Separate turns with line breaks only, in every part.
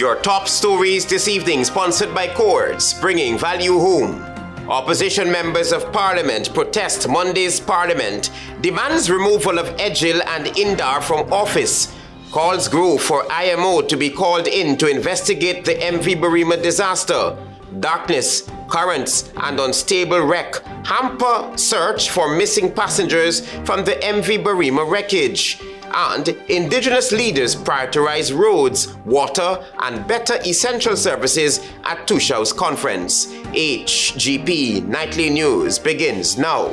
Your top stories this evening sponsored by Courts, bringing value home. Opposition members of Parliament protest Monday's Parliament, demands removal of EDGHILL and INDAR from office. Calls grow for IMO to be called in to investigate the MV BARIMA disaster. Darkness, currents, and unstable wreck hamper search for missing passengers from the MV BARIMA wreckage. And Indigenous leaders prioritize roads, water, and better essential services at TOSHAO'S conference. HGP Nightly News begins now.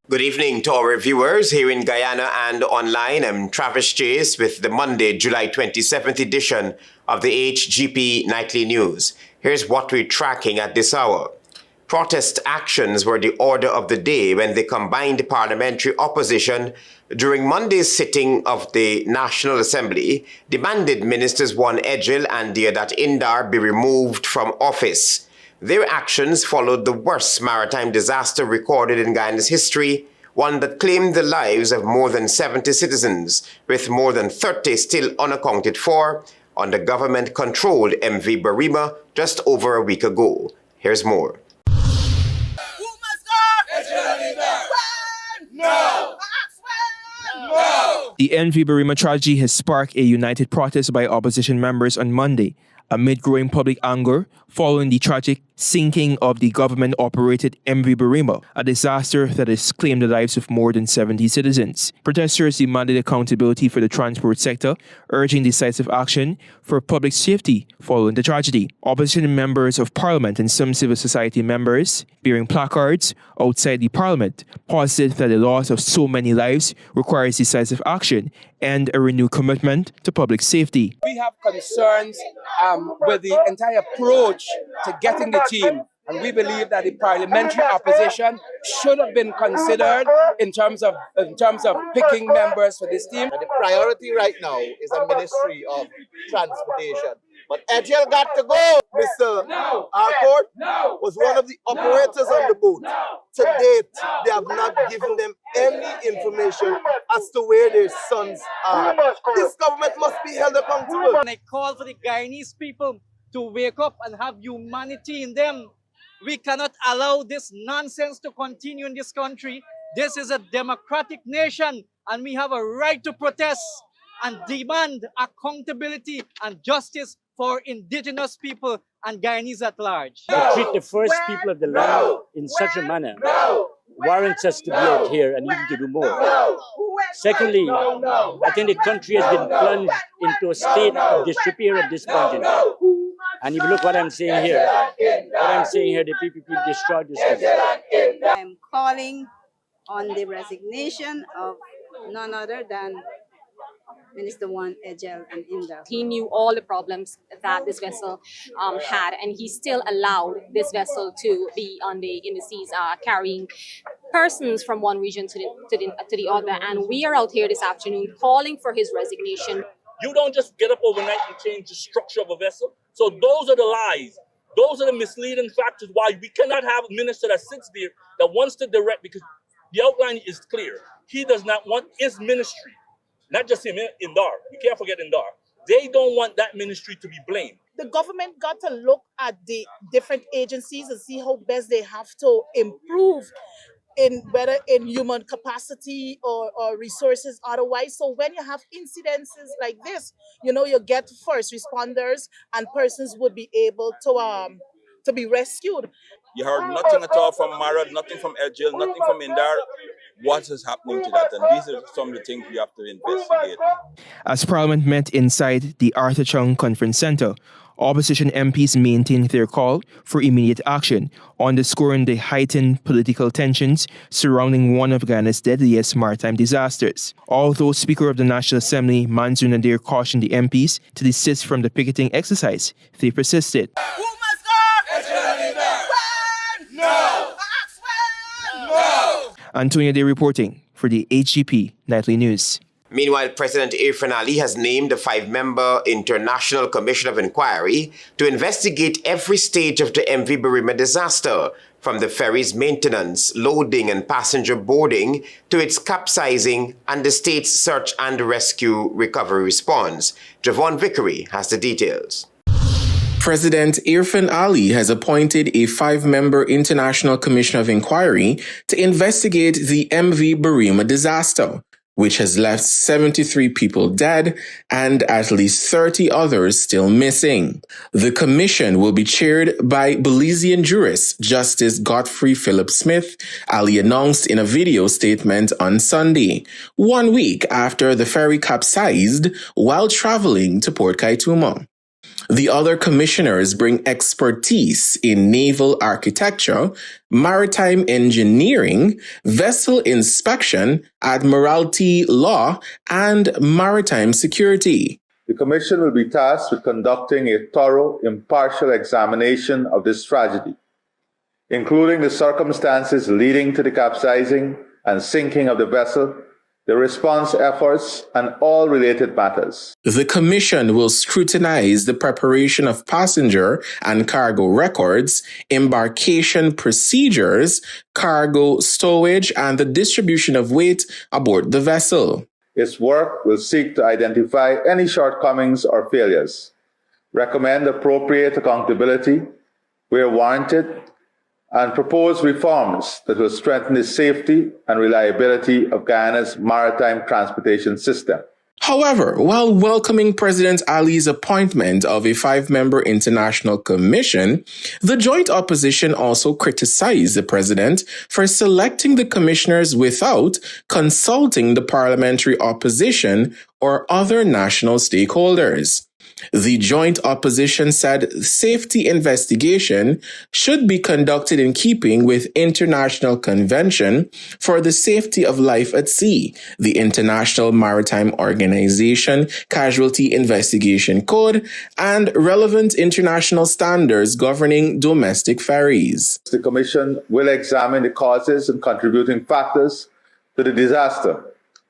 Good evening to our viewers here in Guyana and online. I'm Travis Chase with the Monday, July 27th edition of the HGP Nightly News. Here's what we're tracking at this hour. Protest actions were the order of the day when the combined parliamentary opposition during Monday's sitting of the National Assembly demanded Ministers one EDGHILL and the other INDAR be removed from office. Their actions followed the worst maritime disaster recorded in Guyana's history, one that claimed the lives of more than 70 citizens, with more than 30 still unaccounted for, on the government-controlled MV BARIMA just over a week ago. Here's more.
No!
The MV BARIMA tragedy has sparked a united protest by opposition members on Monday, amid growing public anger following the tragic sinking of the government-operated MV BARIMA, a disaster that has claimed the lives of more than 70 citizens. Protesters demanded accountability for the transport sector, urging decisive action for public safety following the tragedy. Opposition members of Parliament and some civil society members, bearing placards outside the Parliament, posited that the loss of so many lives requires decisive action and a renewed commitment to public safety.
We have concerns with the entire approach to getting the team, and we believe that the parliamentary opposition should have been considered in terms of picking members for this team.
The priority right now is a Ministry of Transportation. But EDGHILL got to go. Mr. Harcourt was one of the operators on the boat. To date, they have not given them any information as to where their sons are. This government must be held accountable.
And I call for the Guyanese people to wake up and have humanity in them. We cannot allow this nonsense to continue in this country. This is a democratic nation, and we have a right to protest and demand accountability and justice for Indigenous people and Guyanese at large.
To treat the first people of the land in such a manner warrants us to be out here and even to do more. Secondly, I think the country has been plunged into a state of disrepair at this point in time. And if you look what I'm saying here, the PPP destroyed this country.
I'm calling on the resignation of none other than Minister 1, EDGHILL, and INDAR.
He knew all the problems that this vessel had, and he still allowed this vessel to be in the seas, carrying persons from one region to the other. And we are out here this afternoon calling for his resignation.
You don't just get up overnight and change the structure of a vessel. So those are the lies. Those are the misleading factors why we cannot have a minister that sits there that wants to direct, because the outline is clear. He does not want his ministry, not just him, INDAR. You can't forget INDAR. They don't want that ministry to be blamed.
The government got to look at the different agencies and see how best they have to improve in whether in human capacity or resources otherwise. So when you have incidences like this, you get first responders and persons would be able to be rescued.
You heard nothing at all from MARA, nothing from EDGHILL, nothing from INDAR. What is happening to that? And these are some of the things we have to investigate.
As Parliament met inside the Arthur Chung Conference Centre, opposition MPs maintained their call for immediate action, underscoring the heightened political tensions surrounding one of Guyana's deadliest maritime disasters. Although Speaker of the National Assembly, Mansour Nadir, cautioned the MPs to desist from the picketing exercise, they persisted. Antonio Day reporting for the HGP Nightly News.
Meanwhile, President Irfan Ali has named a 5-member International Commission of Inquiry to investigate every stage of the MV Barima disaster, from the ferry's maintenance, loading and passenger boarding to its capsizing and the state's search and rescue recovery response. Javon Vickery has the details.
President Irfan Ali has appointed a 5-member International Commission of Inquiry to investigate the MV Barima disaster, which has left 73 people dead and at least 30 others still missing. The commission will be chaired by Belizean jurist Justice Godfrey Philip Smith, Ali announced in a video statement on Sunday, 1 week after the ferry capsized while traveling to Port Kaituma. The other commissioners bring expertise in naval architecture, maritime engineering, vessel inspection, admiralty law, and maritime security.
The Commission will be tasked with conducting a thorough, impartial examination of this tragedy, including the circumstances leading to the capsizing and sinking of the vessel, the response efforts, and all related matters.
The Commission will scrutinize the preparation of passenger and cargo records, embarkation procedures, cargo stowage, and the distribution of weight aboard the vessel.
Its work will seek to identify any shortcomings or failures, recommend appropriate accountability where warranted, and propose reforms that will strengthen the safety and reliability of Guyana's maritime transportation system.
However, while welcoming President Ali's appointment of a 5-member international commission, the joint opposition also criticized the president for selecting the commissioners without consulting the parliamentary opposition or other national stakeholders. The joint opposition said safety investigation should be conducted in keeping with International Convention for the Safety of Life at Sea, the International Maritime Organization Casualty Investigation Code, and relevant international standards governing domestic ferries.
The Commission will examine the causes and contributing factors to the disaster,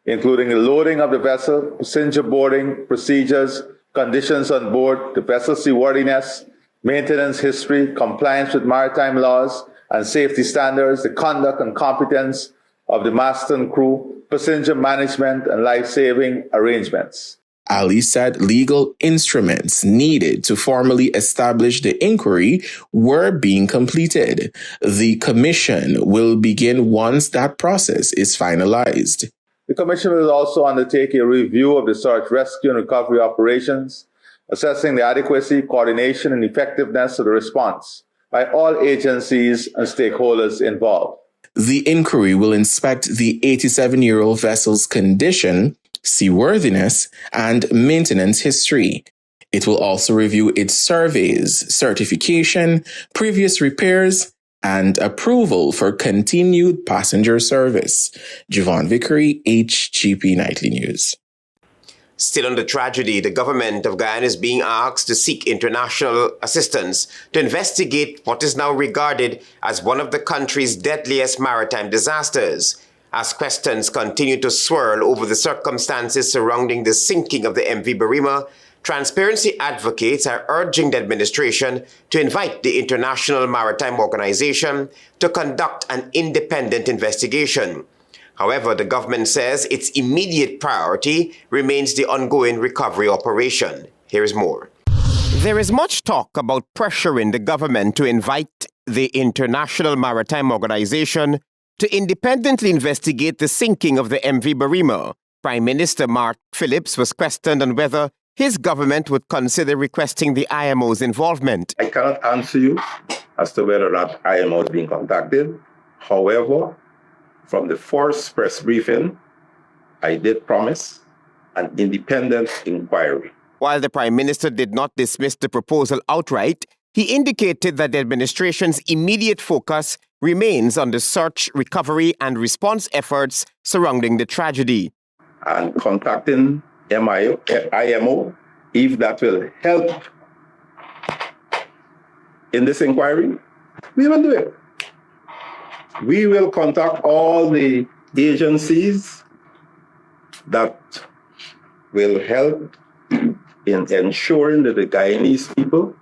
including the loading of the vessel, passenger boarding procedures, conditions on board, the vessel seaworthiness, maintenance history, compliance with maritime laws and safety standards, the conduct and competence of the master and crew, passenger management, and life-saving arrangements.
Ali said legal instruments needed to formally establish the inquiry were being completed. The commission will begin once that process is finalized.
The Commission will also undertake a review of the search, rescue, and recovery operations, assessing the adequacy, coordination, and effectiveness of the response by all agencies and stakeholders involved.
The inquiry will inspect the 87-year-old vessel's condition, seaworthiness, and maintenance history. It will also review its surveys, certification, previous repairs, and approval for continued passenger service. Javon Vickery, HGP Nightly News.
Still on the tragedy, the government of Guyana is being asked to seek international assistance to investigate what is now regarded as one of the country's deadliest maritime disasters. As questions continue to swirl over the circumstances surrounding the sinking of the MV Barima, transparency advocates are urging the administration to invite the International Maritime Organization to conduct an independent investigation. However, the government says its immediate priority remains the ongoing recovery operation. Here is more. There is much talk about pressuring the government to invite the International Maritime Organization to independently investigate the sinking of the MV Barima. Prime Minister Mark Phillips was questioned on whether his government would consider requesting the IMO's involvement.
I cannot answer you as to whether that IMO is being contacted. However, from the first press briefing, I did promise an independent inquiry.
While the Prime Minister did not dismiss the proposal outright, he indicated that the administration's immediate focus remains on the search, recovery, and response efforts surrounding the tragedy.
And contacting IMO, if that will help in this inquiry, we will do it. We will contact all the agencies that will help in ensuring that the Guyanese people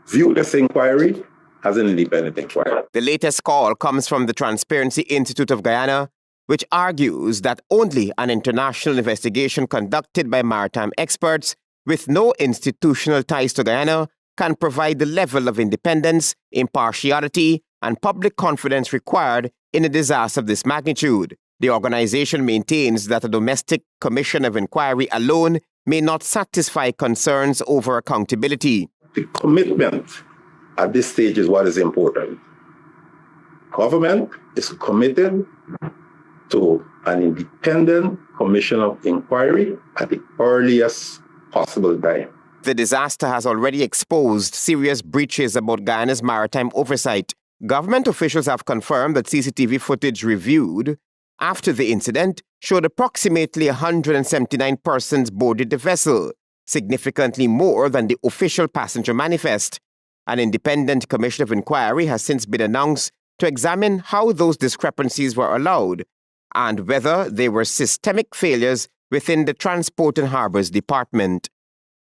view this inquiry as an independent inquiry.
The latest call comes from the Transparency Institute of Guyana, which argues that only an international investigation conducted by maritime experts with no institutional ties to Guyana can provide the level of independence, impartiality, and public confidence required in a disaster of this magnitude. The organization maintains that a domestic commission of inquiry alone may not satisfy concerns over accountability.
The commitment at this stage is what is important. Government is committed to an independent commission of inquiry at the earliest possible time.
The disaster has already exposed serious breaches about Guyana's maritime oversight. Government officials have confirmed that CCTV footage reviewed after the incident showed approximately 179 persons boarded the vessel, significantly more than the official passenger manifest. An independent commission of inquiry has since been announced to examine how those discrepancies were allowed and whether they were systemic failures within the Transport and Harbors Department.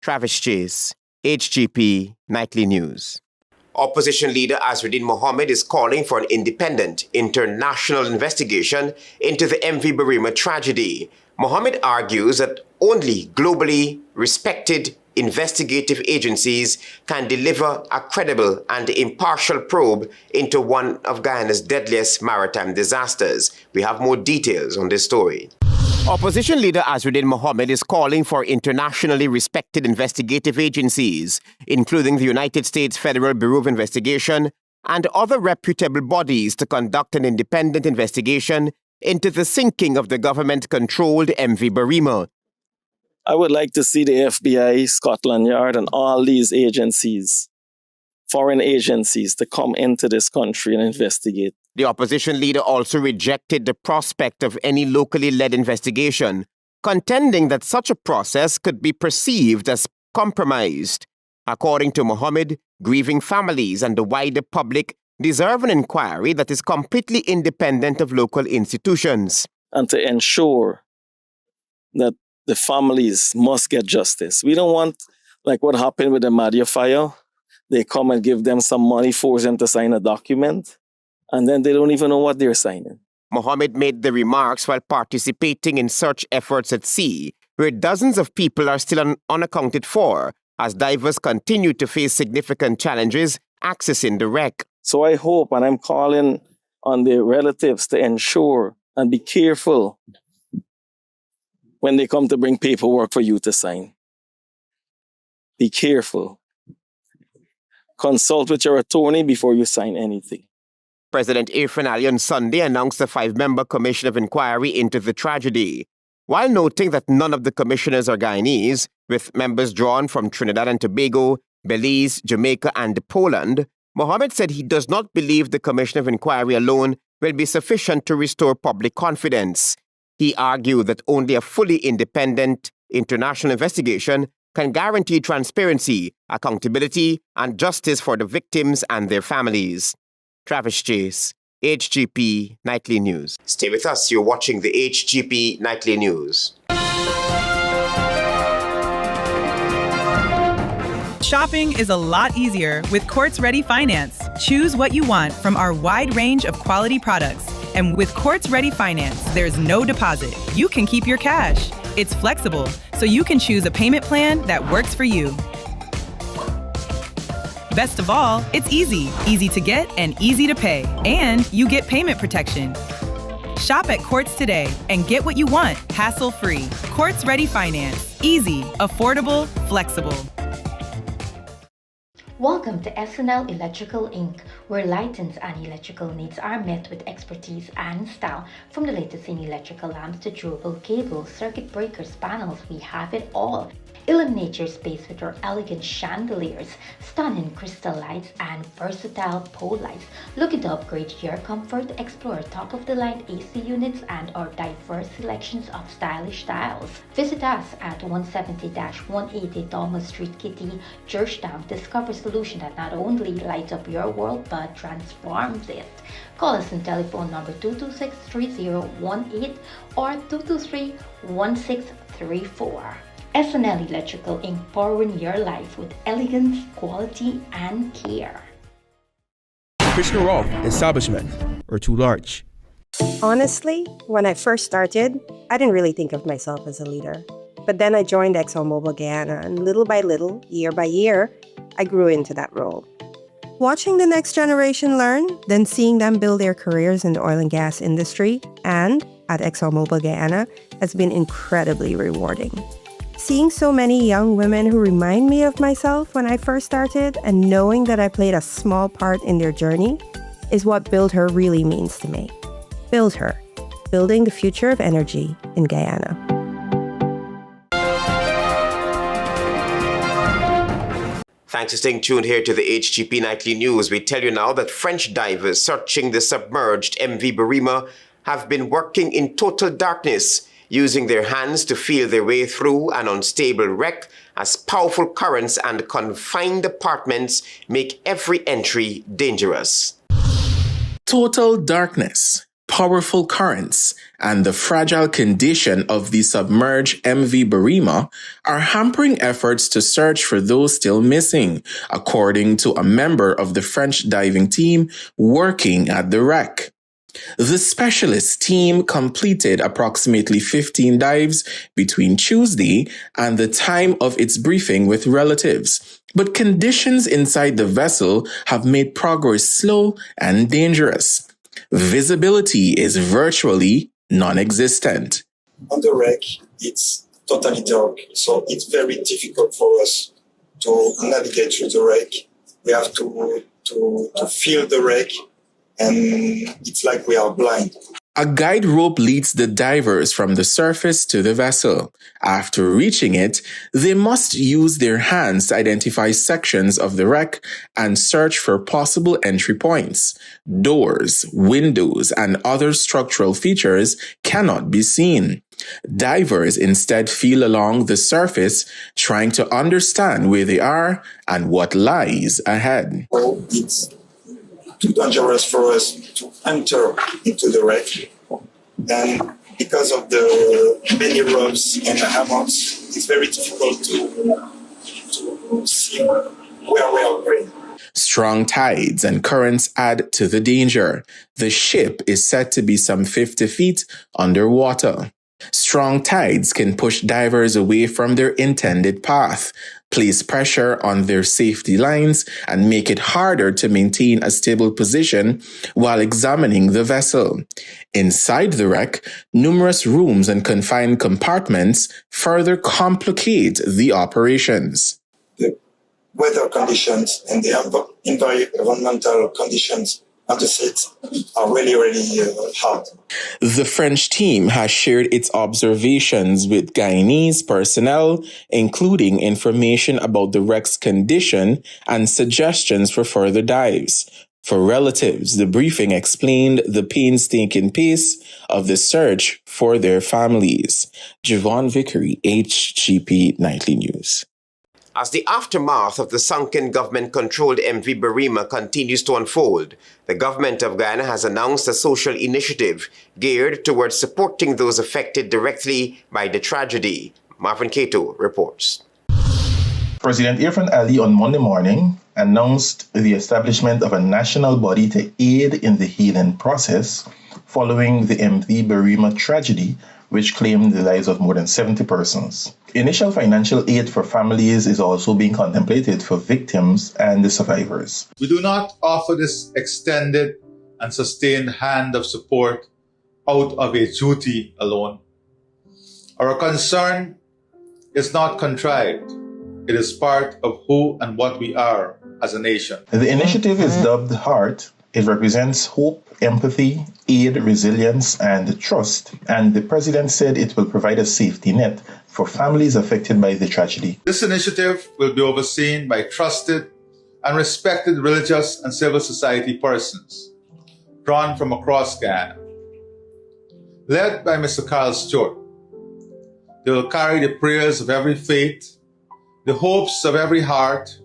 Travis Chase, HGP Nightly News. Opposition leader Azruddin Mohammed is calling for an independent international investigation into the MV Barima tragedy. Mohammed argues that only globally respected investigative agencies can deliver a credible and impartial probe into one of Guyana's deadliest maritime disasters. We have more details on this story. Opposition leader Azruddin Mohammed is calling for internationally respected investigative agencies, including the United States Federal Bureau of Investigation and other reputable bodies, to conduct an independent investigation into the sinking of the government-controlled MV Barima.
I would like to see the FBI, Scotland Yard, and all these agencies, foreign agencies, to come into this country and investigate.
The opposition leader also rejected the prospect of any locally led investigation, contending that such a process could be perceived as compromised. According to Mohammed, grieving families and the wider public deserve an inquiry that is completely independent of local institutions.
And to ensure that the families must get justice. We don't want, like what happened with the Madia fire. They come and give them some money, force them to sign a document, and then they don't even know what they're signing.
Mohammed made the remarks while participating in search efforts at sea, where dozens of people are still unaccounted for, as divers continue to face significant challenges accessing the wreck.
So I hope, and I'm calling on the relatives to ensure and be careful when they come to bring paperwork for you to sign. Be careful. Consult with your attorney before you sign anything.
President Irfan Ali on Sunday announced a 5-member commission of inquiry into the tragedy. While noting that none of the commissioners are Guyanese, with members drawn from Trinidad and Tobago, Belize, Jamaica, and Poland, Mohammed said he does not believe the commission of inquiry alone will be sufficient to restore public confidence. He argued that only a fully independent international investigation can guarantee transparency, accountability, and justice for the victims and their families. Travis Chase, HGP Nightly News. Stay with us. You're watching the HGP Nightly News.
Shopping is a lot easier with Quartz Ready Finance. Choose what you want from our wide range of quality products. And with Quartz Ready Finance, there's no deposit. You can keep your cash. It's flexible, so you can choose a payment plan that works for you. Best of all, it's easy. Easy to get and easy to pay. And you get payment protection. Shop at Quartz today and get what you want, hassle-free. Quartz Ready Finance. Easy, affordable, flexible.
Welcome to SNL Electrical Inc., where lighting and electrical needs are met with expertise and style. From the latest in electrical lamps to durable cables, circuit breakers, panels, we have it all. Illuminate your space with our elegant chandeliers, stunning crystal lights, and versatile pole lights. Looking to upgrade your comfort? Explore top-of-the-line AC units and our diverse selections of stylish styles. Visit us at 170-180 Thomas Street, Kitty, Georgetown. Discover a solution that not only lights up your world but transforms it. Call us on telephone number 226-3018 or 223-1634. SNL Electrical Inc. Powering your life with elegance, quality, and care.
Krishna Rolf establishment are too large.
Honestly, when I first started, I didn't really think of myself as a leader. But then I joined ExxonMobil Guyana, and little by little, year by year, I grew into that role. Watching the next generation learn, then seeing them build their careers in the oil and gas industry and at ExxonMobil Guyana has been incredibly rewarding. Seeing so many young women who remind me of myself when I first started and knowing that I played a small part in their journey is what Build Her really means to me. Build Her, building the future of energy in Guyana.
Thanks for staying tuned here to the HGP Nightly News. We tell you now that French divers searching the submerged MV BARIMA have been working in total darkness, using their hands to feel their way through an unstable wreck as powerful currents and confined apartments make every entry dangerous.
Total darkness, powerful currents, and the fragile condition of the submerged MV BARIMA are hampering efforts to search for those still missing, according to a member of the French diving team working at the wreck. The specialist team completed approximately 15 dives between Tuesday and the time of its briefing with relatives, but conditions inside the vessel have made progress slow and dangerous. Visibility is virtually non-existent.
On the wreck, it's totally dark, so it's very difficult for us to navigate through the wreck. We have to feel the wreck, and it's like we are blind.
A guide rope leads the divers from the surface to the vessel. After reaching it, they must use their hands to identify sections of the wreck and search for possible entry points. Doors, windows, and other structural features cannot be seen. Divers instead feel along the surface, trying to understand where they are and what lies ahead.
Oh, it's too dangerous for us to enter into the wreck. And because of the many ropes and the hammocks, it's very difficult to see where we are going.
Strong tides and currents add to the danger. The ship is said to be some 50 feet underwater. Strong tides can push divers away from their intended path, place pressure on their safety lines, and make it harder to maintain a stable position while examining the vessel. Inside the wreck, numerous rooms and confined compartments further complicate the operations.
The weather conditions and the environmental conditions of the seats are really, hard.
The French team has shared its observations with Guyanese personnel, including information about the wreck's condition and suggestions for further dives. For relatives, the briefing explained the painstaking pace of the search for their families. Javon Vickery, HGP Nightly News.
As the aftermath of the sunken government-controlled MV BARIMA continues to unfold, the government of Guyana has announced a social initiative geared towards supporting those affected directly by the tragedy. Marvin Cato reports.
President Irfan Ali on Monday morning announced the establishment of a national body to aid in the healing process following the MV BARIMA tragedy, which claimed the lives of more than 70 persons. Initial financial aid for families is also being contemplated for victims and the survivors.
We do not offer this extended and sustained hand of support out of a duty alone. Our concern is not contrived. It is part of who and what we are as a nation.
The initiative is dubbed HEART It represents hope, empathy, aid, resilience, and trust. And the president said it will provide a safety net for families affected by the tragedy.
This initiative will be overseen by trusted and respected religious and civil society persons drawn from across Guyana. Led by Mr. Carl Stewart, they will carry the prayers of every faith, the hopes of every heart,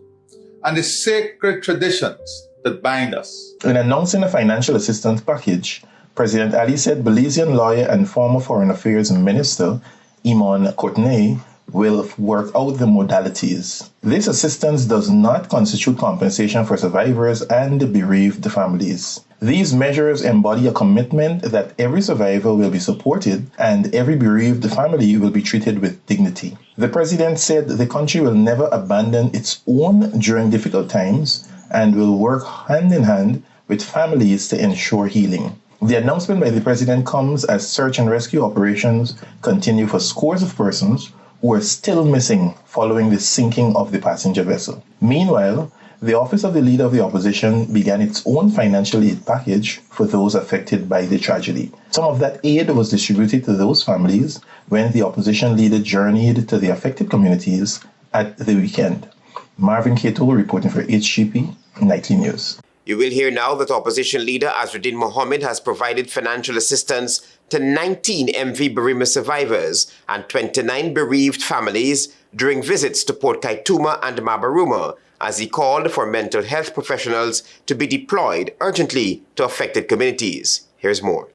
and the sacred traditions that bind us.
In announcing a financial assistance package, President Ali said Belizean lawyer and former Foreign Affairs Minister Iman Courtenay will work out the modalities. This assistance does not constitute compensation for survivors and bereaved families. These measures embody a commitment that every survivor will be supported and every bereaved family will be treated with dignity. The president said the country will never abandon its own during difficult times and will work hand in hand with families to ensure healing. The announcement by the president comes as search and rescue operations continue for scores of persons who are still missing following the sinking of the passenger vessel. Meanwhile, the Office of the Leader of the Opposition began its own financial aid package for those affected by the tragedy. Some of that aid was distributed to those families when the opposition leader journeyed to the affected communities at the weekend. Marvin Cato reporting for HGP Nightly News.
You will hear now that opposition leader Azruddin Mohammed has provided financial assistance to 19 MV BARIMA survivors and 29 bereaved families during visits to Port Kaituma and Mabaruma, as he called for mental health professionals to be deployed urgently to affected communities. Here's more.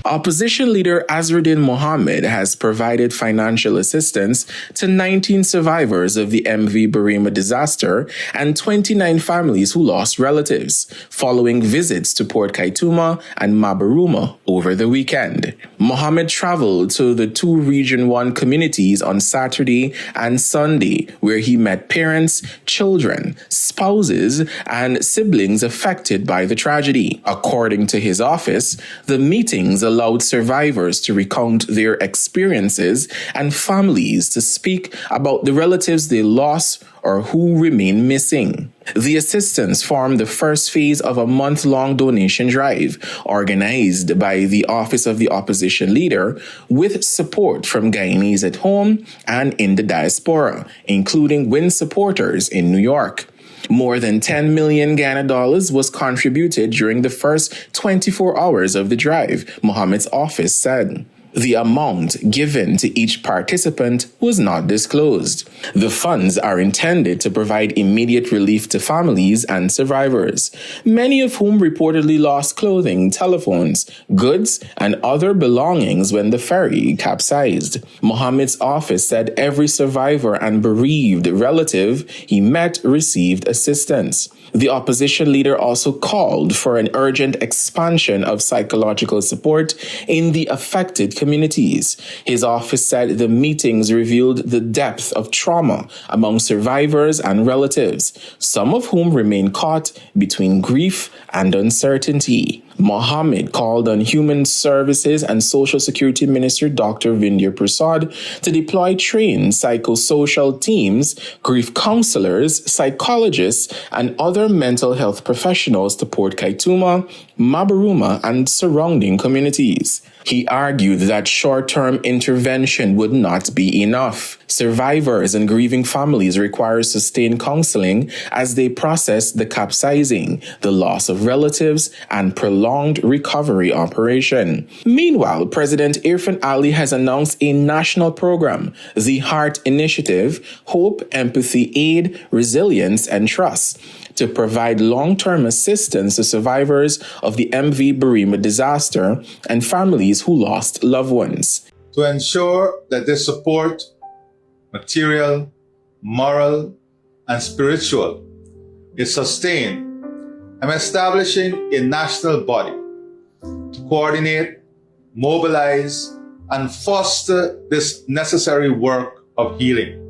Opposition leader Azruddin Mohammed has provided financial assistance to 19 survivors of the MV BARIMA disaster and 29 families who lost relatives following visits to Port Kaituma and Mabaruma over the weekend. Mohammed traveled to the 2 Region 1 communities on Saturday and Sunday, where he met parents, children, spouses, and siblings affected by the tragedy. According to his office, the meetings allowed survivors to recount their experiences and families to speak about the relatives they lost or who remain missing. The assistance formed the first phase of a month-long donation drive organized by the Office of the Opposition Leader with support from Guyanese at home and in the diaspora, including WIN supporters in New York. More than 10 million Ghana dollars was contributed during the first 24 hours of the drive, Mohammed's office said. The amount given to each participant was not disclosed. The funds are intended to provide immediate relief to families and survivors, many of whom reportedly lost clothing, telephones, goods, and other belongings when the ferry capsized. Mohammed's office said every survivor and bereaved relative he met received assistance. The opposition leader also called for an urgent expansion of psychological support in the affected communities. His office said the meetings revealed the depth of trauma among survivors and relatives, some of whom remain caught between grief and uncertainty. Mohammed called on Human Services and Social Security Minister Dr. Vindhya Prasad to deploy trained psychosocial teams, grief counselors, psychologists, and other mental health professionals to Port Kaituma, Mabaruma, and surrounding communities. He argued that short-term intervention would not be enough. Survivors and grieving families require sustained counseling as they process the capsizing, the loss of relatives, and prolonged recovery operation. Meanwhile, President Irfan Ali has announced a national program, the HEART Initiative, Hope, Empathy, Aid, Resilience, and Trust, to provide long-term assistance to survivors of the MV BARIMA disaster and families who lost loved ones.
To ensure that this support, material, moral, and spiritual, is sustained, I'm establishing a national body to coordinate, mobilize, and foster this necessary work of healing.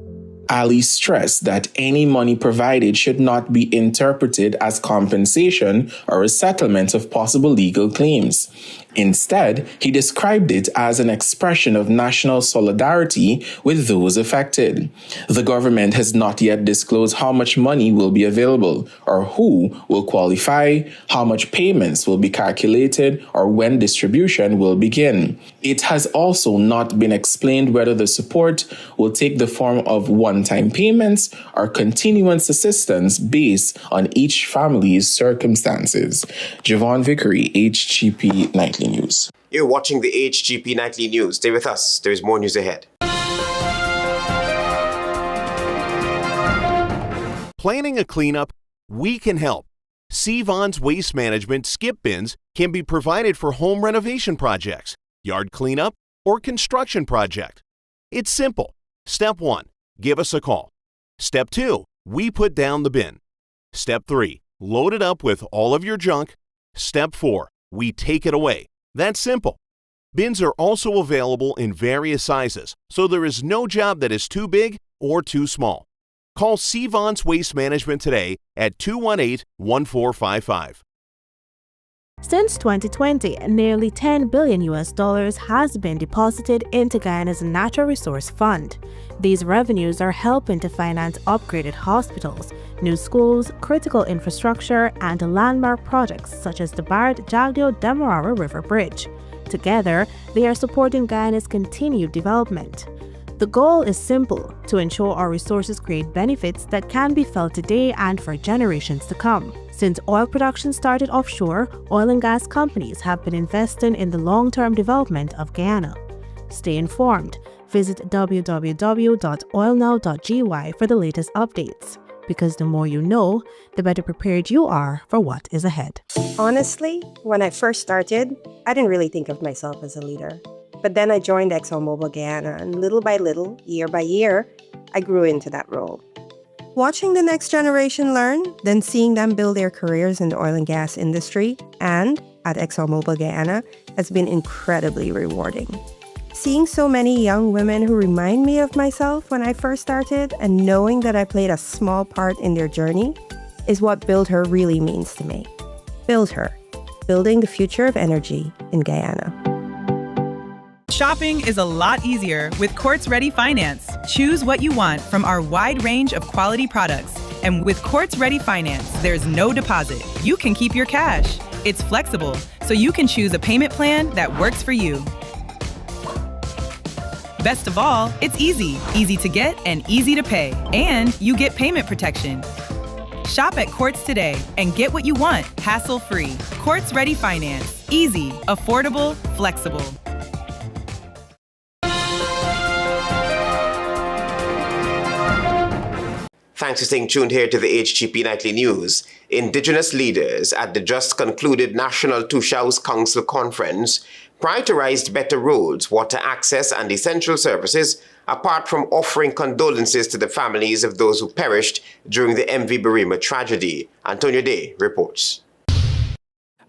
Ali stressed that any money provided should not be interpreted as compensation or a settlement of possible legal claims. Instead, he described it as an expression of national solidarity with those affected. The government has not yet disclosed how much money will be available, or who will qualify, how much payments will be calculated, or when distribution will begin. It has also not been explained whether the support will take the form of one-time payments or continuance assistance based on each family's circumstances. Javon Vickery, HGP Nightly News.
You're watching the HGP Nightly News. Stay with us. There is more news ahead.
Planning a cleanup? We can help. CVon's Waste Management skip bins can be provided for home renovation projects, yard cleanup, or construction project. It's simple. Step 1, give us a call. Step 2, we put down the bin. Step 3, load it up with all of your junk. Step 4, we take it away. That's simple. Bins are also available in various sizes, so there is no job that is too big or too small. Call CVon's Waste Management today at 218-1455.
Since 2020, nearly $10 billion has been deposited into Guyana's Natural Resource Fund. These revenues are helping to finance upgraded hospitals, new schools, critical infrastructure, and landmark projects such as the Barrett-Jagdeo-Demerara River Bridge. Together, they are supporting Guyana's continued development. The goal is simple: to ensure our resources create benefits that can be felt today and for generations to come. Since oil production started offshore, oil and gas companies have been investing in the long-term development of Guyana. Stay informed. Visit www.oilnow.gy for the latest updates. Because the more you know, the better prepared you are for what is ahead.
Honestly, when I first started, I didn't really think of myself as a leader. But then I joined ExxonMobil Guyana, and little by little, year by year, I grew into that role. Watching the next generation learn, then seeing them build their careers in the oil and gas industry and at ExxonMobil Guyana has been incredibly rewarding. Seeing so many young women who remind me of myself when I first started and knowing that I played a small part in their journey is what Build Her really means to me. Build Her, building the future of energy in Guyana.
Shopping is a lot easier with Quartz Ready Finance. Choose what you want from our wide range of quality products. And with Quartz Ready Finance, there's no deposit. You can keep your cash. It's flexible, so you can choose a payment plan that works for you. Best of all, it's easy. Easy to get and easy to pay. And you get payment protection. Shop at Quartz today and get what you want, hassle-free. Quartz Ready Finance. Easy, affordable, flexible.
Thanks for staying tuned here to the HGP Nightly News. Indigenous leaders at the just concluded National TOSHAO'S Council Conference prioritized better roads, water access, and essential services, apart from offering condolences to the families of those who perished during the MV BARIMA tragedy. Antonio Day reports.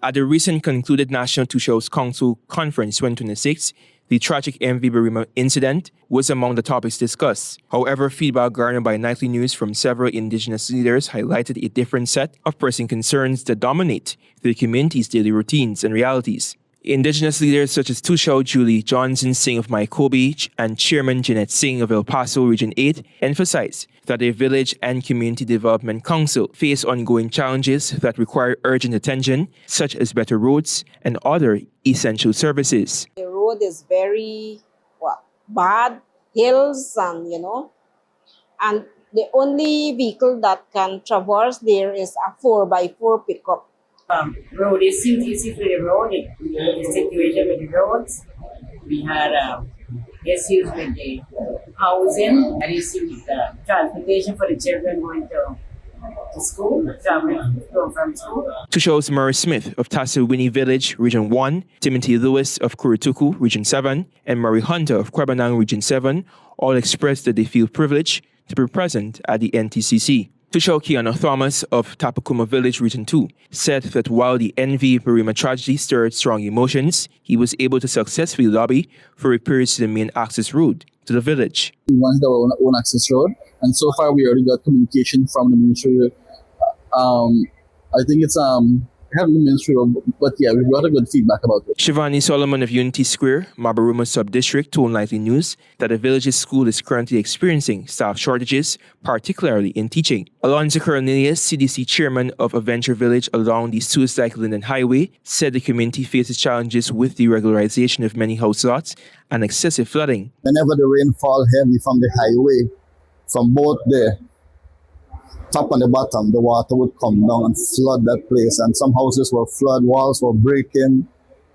At the recent concluded National TOSHAO'S Council Conference 2026, the tragic MV BARIMA incident was among the topics discussed. However, feedback garnered by Nightly News from several Indigenous leaders highlighted a different set of pressing concerns that dominate the community's daily routines and realities. Indigenous leaders such as TOSHAO Julie Johnson Singh of Maiko Beach and Chairman Jeanette Singh of El Paso Region 8 emphasized that the Village and Community Development Council face ongoing challenges that require urgent attention, such as better roads and other essential services.
The road is very bad, hills, and and the only vehicle that can traverse there is a 4x4 pickup.
Road isn't easy for the road. The situation with the roads, we had issues with the housing, and issues with the transportation for the children going to school, traveling from school.
TOSHAO'S Murray Smith of Tasselwini Village, Region 1, Timothy Lewis of Kurutuku, Region 7, and Murray Hunter of Kwebanang, Region 7, all expressed that they feel privileged to be present at the NTCC. TOSHAO Kiana Thomas of Tapakuma Village, Region 2, said that while the MV BARIMA tragedy stirred strong emotions, he was able to successfully lobby for repairs to the main access road to the village.
We wanted our own access road, and so far we already got communication from the ministry. I think it's haven't been sure, but yeah, we got a good feedback about it.
Shivani Solomon of Unity Square, Mabaruma Subdistrict, told Nightly News that the village's school is currently experiencing staff shortages, particularly in teaching. Alonzo Cornelius, CDC chairman of a venture village along the Suicide-Linden Highway, said the community faces challenges with the regularization of many house lots and excessive flooding.
Whenever the rain fall heavy from the highway, from both the top and the bottom, the water would come down and flood that place. And some houses were flood, walls were breaking,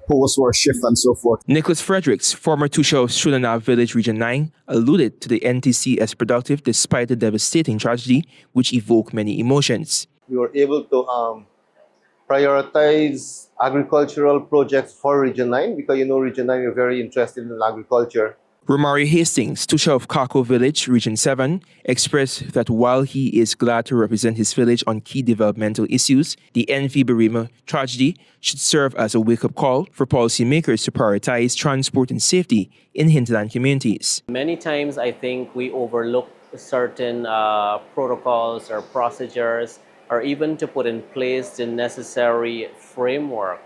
posts were shifting, and so forth.
Nicholas Fredericks, former TOSHAO'S Shunana Village Region 9, alluded to the NTC as productive despite the devastating tragedy, which evoked many emotions.
We were able to prioritize agricultural projects for Region 9 because, Region 9 are very interested in agriculture.
Romario Hastings, Tusha of Kako Village, Region 7, expressed that while he is glad to represent his village on key developmental issues, the NV Barima tragedy should serve as a wake-up call for policymakers to prioritize transport and safety in hinterland communities.
Many times I think we overlook certain protocols or procedures, or even to put in place the necessary framework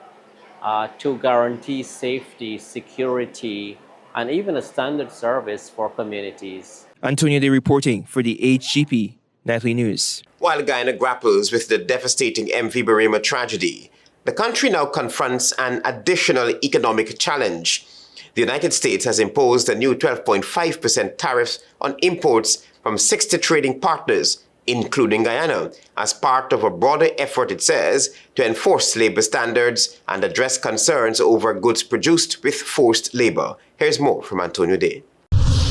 to guarantee safety, security, and even a standard service for communities.
Antonio Day reporting for the HGP Nightly News.
While Guyana grapples with the devastating MV Barima tragedy, the country now confronts an additional economic challenge. The United States has imposed a new 12.5% tariff on imports from 60 trading partners, including Guyana, as part of a broader effort, it says, to enforce labor standards and address concerns over goods produced with forced labor. Here's more from Antonio Day.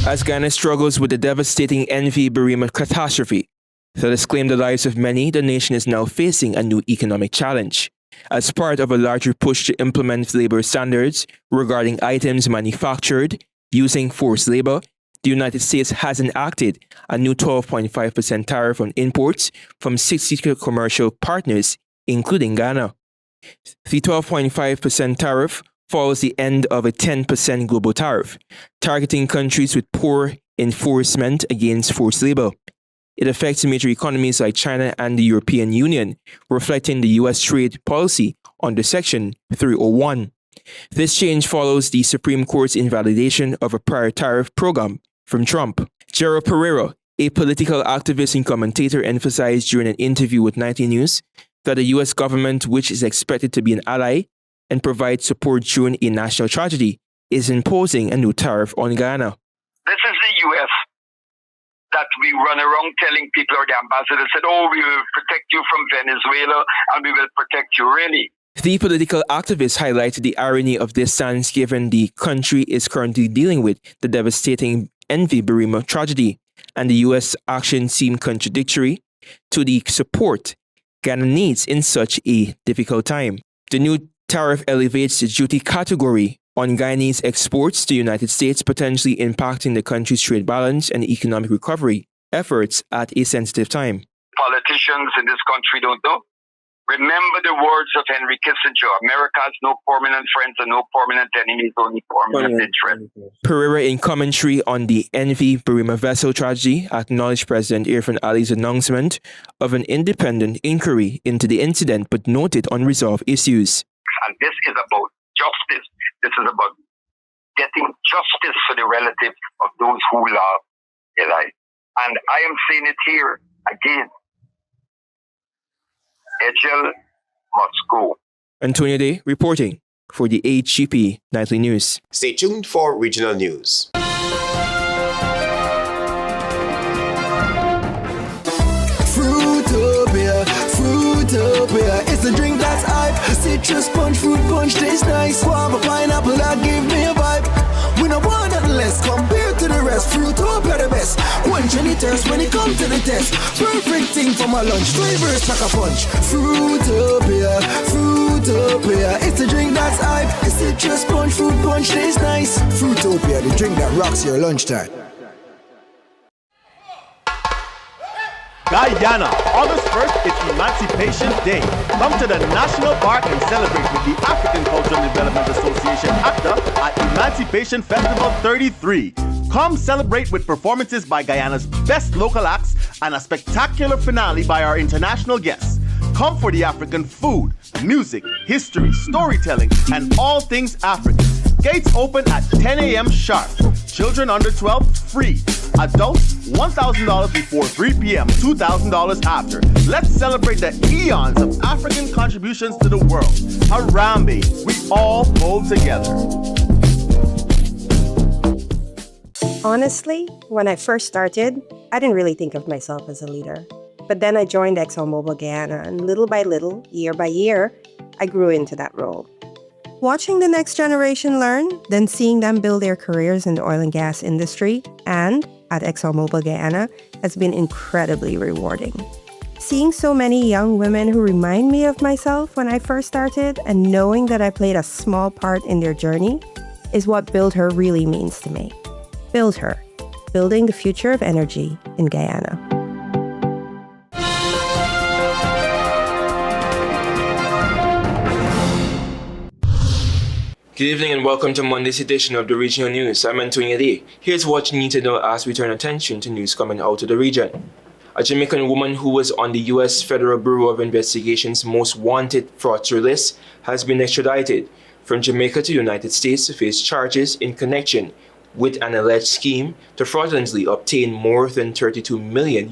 As Guyana struggles with the devastating NV Barima catastrophe that has claimed the lives of many, the nation is now facing a new economic challenge. As part of a larger push to implement labor standards regarding items manufactured using forced labor, the United States has enacted a new 12.5% tariff on imports from 60 commercial partners, including Ghana. The 12.5% tariff follows the end of a 10% global tariff, targeting countries with poor enforcement against forced labor. It affects major economies like China and the European Union, reflecting the U.S. trade policy under Section 301. This change follows the Supreme Court's invalidation of a prior tariff program from Trump. Gerald Pereira, a political activist and commentator, emphasized during an interview with Nightly News that the U.S. government, which is expected to be an ally and provide support during a national tragedy, is imposing a new tariff on Guyana.
This is the U.S. that we run around telling people, or the ambassador said, oh, we will protect you from Venezuela and we will protect you, really.
The political activist highlighted the irony of this stance given the country is currently dealing with the devastating NV Barima tragedy, and the U.S. action seemed contradictory to the support Ghana needs in such a difficult time. The new tariff elevates the duty category on Guyanese exports to the United States, potentially impacting the country's trade balance and economic recovery efforts at a sensitive time.
Politicians in this country don't know. Remember the words of Henry Kissinger, America has no permanent friends and no permanent enemies, only permanent interests.
Pereira, in commentary on the NV Barima vessel tragedy, acknowledged President Irfan Ali's announcement of an independent inquiry into the incident, but noted unresolved issues.
And this is about justice. This is about getting justice for the relatives of those who lost their life. And I am saying it here again. EDGHILL must go.
Antonio Day reporting for the HGP Nightly News.
Stay tuned for regional news.
Fruitopia, Fruitopia, it's a drink that's hype. Citrus punch, fruit punch, tastes nice. Guava, pineapple, that give me a vibe. We no want nothing less compared to the rest. Fruitopia the best. Quench any thirst when it comes to the test. Perfect thing for my lunch. Flavors pack a punch. Fruitopia, Fruitopia, it's a drink that's hype. It's citrus punch, fruit punch, tastes nice. Fruitopia, the drink that rocks your lunchtime.
Guyana, August 1st is Emancipation Day. Come to the National Park and celebrate with the African Cultural Development Association ACTA at Emancipation Festival 33. Come celebrate with performances by Guyana's best local acts and a spectacular finale by our international guests. Come for the African food, music, history, storytelling, and all things African. Gates open at 10 a.m. sharp. Children under 12, free. Adults, $1,000 before 3 p.m., $2,000 after. Let's celebrate the eons of African contributions to the world. Harambe, we all pull together.
Honestly, when I first started, I didn't really think of myself as a leader. But then I joined ExxonMobil Guyana, and little by little, year by year, I grew into that role. Watching the next generation learn, then seeing them build their careers in the oil and gas industry and at ExxonMobil Guyana has been incredibly rewarding. Seeing so many young women who remind me of myself when I first started and knowing that I played a small part in their journey is what Build Her really means to me. Build Her, building the future of energy in Guyana.
Good evening and welcome to Monday's edition of the Regional News. I'm Antonio Day. Here's what you need to know as we turn attention to news coming out of the region. A Jamaican woman who was on the U.S. Federal Bureau of Investigation's most wanted fraudster list has been extradited from Jamaica to the United States to face charges in connection with an alleged scheme to fraudulently obtain more than $32 million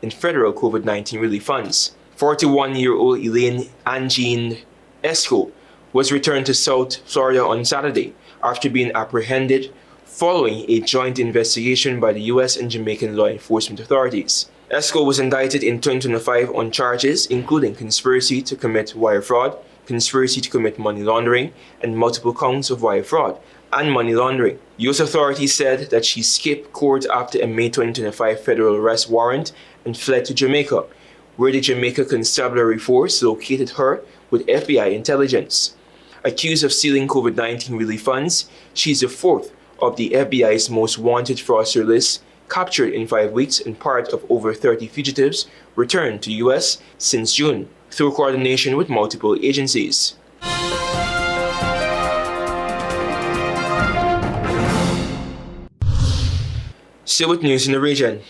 in federal COVID-19 relief funds. 41-year-old Elaine Angine Esco was returned to South Florida on Saturday after being apprehended following a joint investigation by the U.S. and Jamaican law enforcement authorities. Esco was indicted in 2025 on charges including conspiracy to commit wire fraud, conspiracy to commit money laundering, and multiple counts of wire fraud and money laundering. U.S. authorities said that she skipped court after a May 2025 federal arrest warrant and fled to Jamaica, where the Jamaica Constabulary Force located her with FBI intelligence. Accused of stealing COVID-19 relief funds, she is the fourth of the FBI's most wanted fraudster list, captured in 5 weeks and part of over 30 fugitives returned to U.S. since June, through coordination with multiple agencies. Still with news in the region.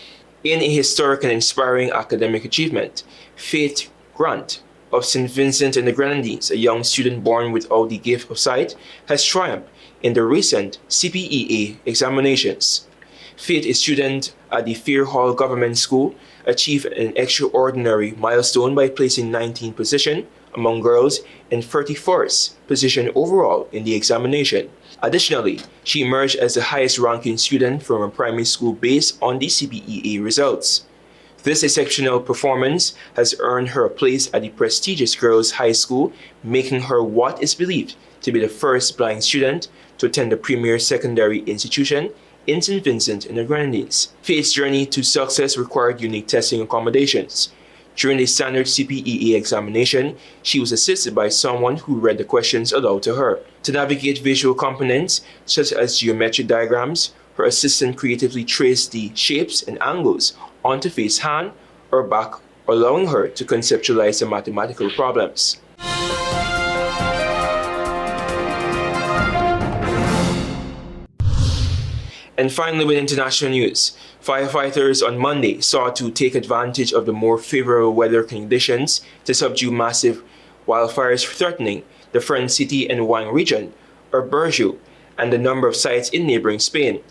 In a historic and inspiring academic achievement, Faith Grant of St. Vincent and the Grenadines, a young student born without the gift of sight, has triumphed in the recent CPEA examinations. Faith, a student at the Fair Hall Government School, achieved an extraordinary milestone by placing 19th position among girls and 31st position overall in the examination. Additionally, she emerged as the highest ranking student from a primary school based on the CPEA results. This exceptional performance has earned her a place at the prestigious Girls High School, making her what is believed to be the first blind student to attend the premier secondary institution in St. Vincent and the Grenadines. Faith's journey to success required unique testing accommodations. During the standard CPEA examination, she was assisted by someone who read the questions aloud to her. To navigate visual components such as geometric diagrams, her assistant creatively traced the shapes and angles onto Faith's hand or back, allowing her to conceptualize the mathematical problems. And finally, with international news, firefighters on Monday sought to take advantage of the more favorable weather conditions to subdue massive wildfires threatening the French city and wine region, or Burjou, and a number of sites in neighboring Spain.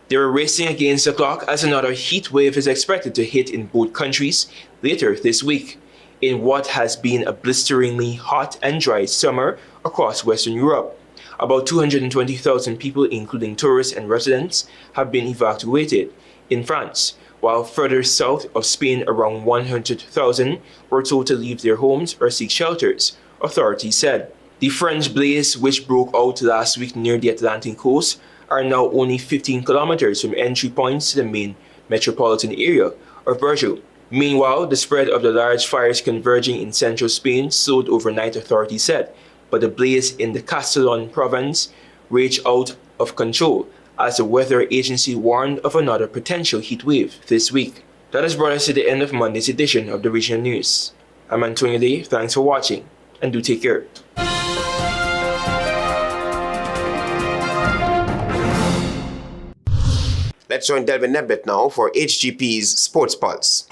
They were racing against the clock as another heat wave is expected to hit in both countries later this week, in what has been a blisteringly hot and dry summer across Western Europe. About 220,000 people, including tourists and residents, have been evacuated in France, while further south of Spain around 100,000 were told to leave their homes or seek shelters, authorities said. The French blaze, which broke out last week near the Atlantic coast, are now only 15 kilometers from entry points to the main metropolitan area of Burjou. Meanwhile, the spread of the large fires converging in central Spain slowed overnight, authorities said, but the blaze in the Castellon province raged out of control as the weather agency warned of another potential heat wave this week. That has brought us to the end of Monday's edition of the Regional News. I'm Antonio Day, thanks for watching, and do take care.
Let's join Delvin Nebbet now for HGP's Sports Pulse.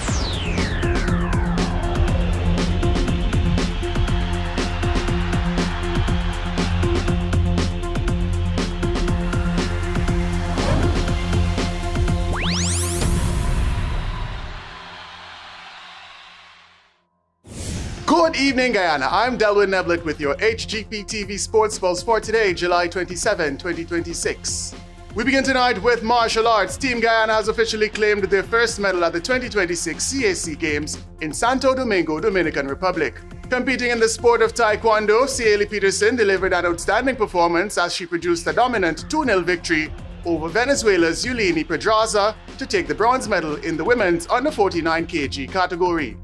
Good evening, Guyana. I'm Delwyn Neblett with your HGP TV Sports Pulse for today, July 27, 2026. We begin tonight with martial arts. Team Guyana has officially claimed their first medal at the 2026 CAC Games in Santo Domingo, Dominican Republic. Competing in the sport of Taekwondo, Cieli Peterson delivered an outstanding performance as she produced a dominant 2-0 victory over Venezuela's Yulini Pedraza to take the bronze medal in the women's under 49 kg category.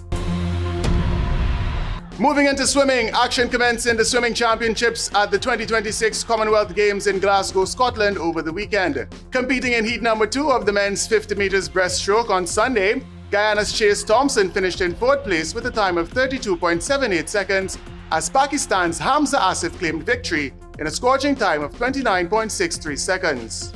Moving into swimming, action commenced in the swimming championships at the 2026 Commonwealth Games in Glasgow, Scotland over the weekend. Competing in heat number 2 of the men's 50 meters breaststroke on Sunday, Guyana's Chase Thompson finished in 4th place with a time of 32.78 seconds as Pakistan's Hamza Asif claimed victory in a scorching time of 29.63 seconds.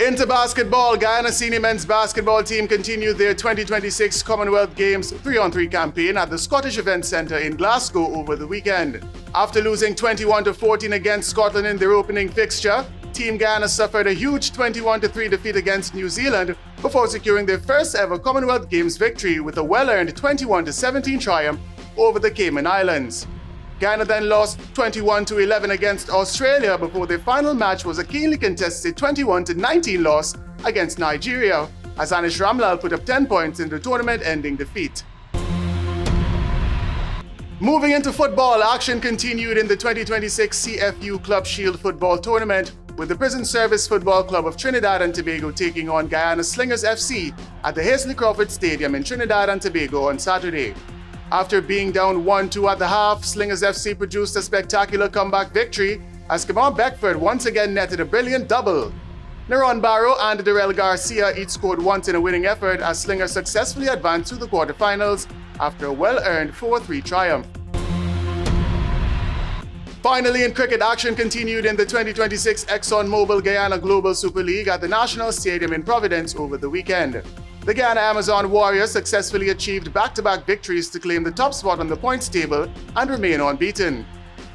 Into basketball, Guyana senior men's basketball team continued their 2026 Commonwealth Games 3-on-3 campaign at the Scottish Events Centre in Glasgow over the weekend. After losing 21-14 against Scotland in their opening fixture, Team Guyana suffered a huge 21-3 defeat against New Zealand before securing their first ever Commonwealth Games victory with a well-earned 21-17 triumph over the Cayman Islands. Guyana then lost 21-11 against Australia before their final match was a keenly contested 21-19 loss against Nigeria, as Anish Ramlal put up 10 points in the tournament-ending defeat. Moving into football, action continued in the 2026 CFU Club Shield football tournament, with the Prison Service Football Club of Trinidad and Tobago taking on Guyana Slingers FC at the Hazley Crawford Stadium in Trinidad and Tobago on Saturday. After being down 1-2 at the half, Slingers FC produced a spectacular comeback victory as Kamar Beckford once again netted a brilliant double. Neron Barrow and Darrell Garcia each scored once in a winning effort as Slingers successfully advanced to the quarterfinals after a well-earned 4-3 triumph. Finally, in cricket, action continued in the 2026 ExxonMobil Guyana Global Super League at the National Stadium in Providence over the weekend. The Guyana Amazon Warriors successfully achieved back-to-back victories to claim the top spot on the points table and remain unbeaten.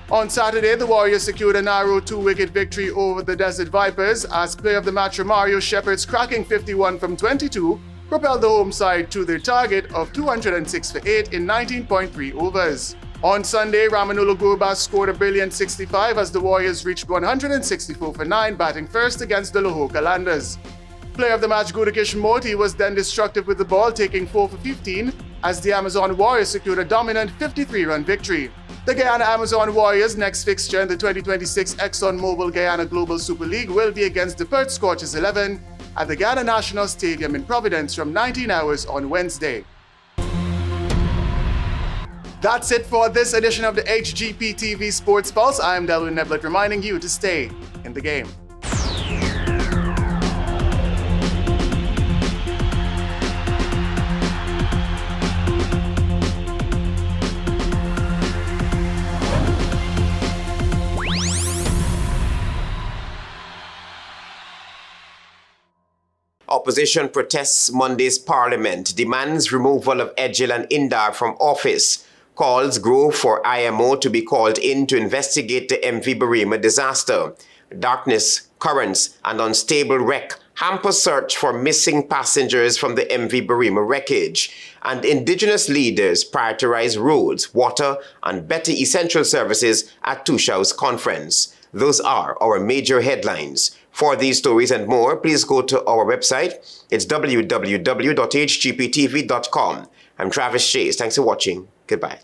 On Saturday, the Warriors secured a narrow 2-wicket victory over the Desert Vipers as player of the match Romario Shepherd's cracking 51 from 22 propelled the home side to their target of 206 for 8 in 19.3 overs. On Sunday, Ramanolo Gurbas scored a brilliant 65 as the Warriors reached 164 for 9 batting first against the Lohoka Landers. Player of the match Gudakish Moti was then destructive with the ball, taking 4 for 15 as the Amazon Warriors secured a dominant 53-run victory. The Guyana Amazon Warriors' next fixture in the 2026 ExxonMobil Guyana Global Super League will be against the Perth Scorchers 11 at the Guyana National Stadium in Providence from 19 hours on Wednesday. That's it for this edition of the HGP TV Sports Pulse. I am Delwyn Neblett reminding you to stay in the game.
Opposition protests Monday's parliament, demands removal of EDGHILL and INDAR from office. Calls grow for IMO to be called in to investigate the MV BARIMA disaster. Darkness, currents, and unstable wreck hamper search for missing passengers from the MV BARIMA wreckage. And Indigenous leaders prioritize roads, water, and better essential services at TOSHAO'S conference. Those are our major headlines. For these stories and more, please go to our website. It's www.hgptv.com. I'm Travis Chase. Thanks for watching. Goodbye.